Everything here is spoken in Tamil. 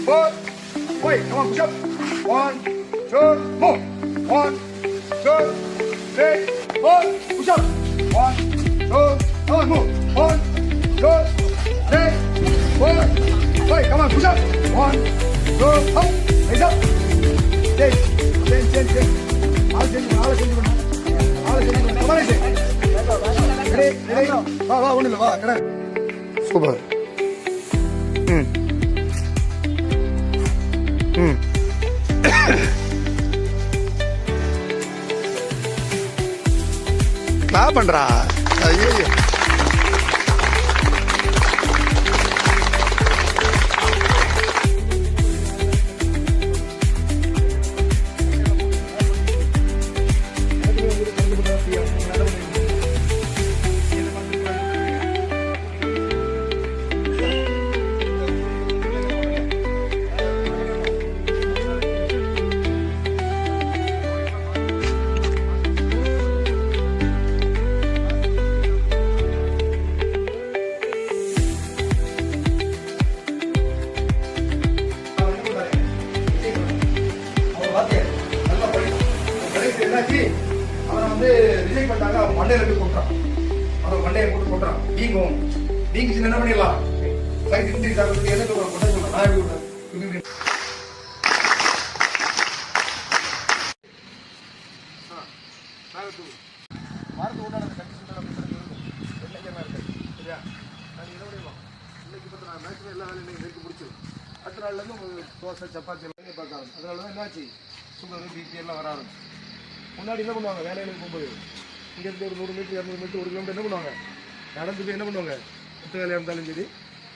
4. Wait, come on, push up. 1, 2, move. 1, 2, 3, 4. Push up. 1, 2, come on, move. 1, 2, 3, 4. Wait, come on, push up. 1, 2, up. Raise up. Change. All change. Come on, ready. Va, ஒண்ணு இல்ல, வா, கடை. சூப்பர். நான் பண்றா. ஐயோ அவனை வந்து ரிஜெக்ட் பண்ணிட்டாங்க. அவன் மண்டையில போய் கொட்டுறான். அவன் மண்டையை போட்டு கொட்டுறான். நீங்கும் என்ன பண்ணிடலாம்? சைட் இன்க்ரீஸ் ஆகிறதுக்கு என்ன கொட்ட சொல்றேன். நான் எப்படி வாரத்துக்கு உண்டான கண்டிஷன் சரியா? நான் என்ன பண்ணிடலாம்? இன்னைக்கு பற்றி நான் மேக்ஸிமம் எல்லா வேலையும் இன்னைக்கு முடிச்சிடும். அடுத்த நாள்லேருந்து தோசை சப்பாத்தி எல்லாமே பார்க்க ஆரம்பிச்சு. அதனால தான் என்னாச்சு, சுகர் பிபி எல்லாம் வர ஆரம்பிச்சு. முன்னாடி என்ன பண்ணுவாங்க, வேலைகளுக்கு போகும்போது இங்கேருந்து ஒரு 100 மீட்டர் 200 மீட்டர் 1 கிலோமீட்டர் என்ன பண்ணுவாங்க, நடந்து போய் என்ன பண்ணுவாங்க, மொத்த வேலையாக இருந்தாலும் சரி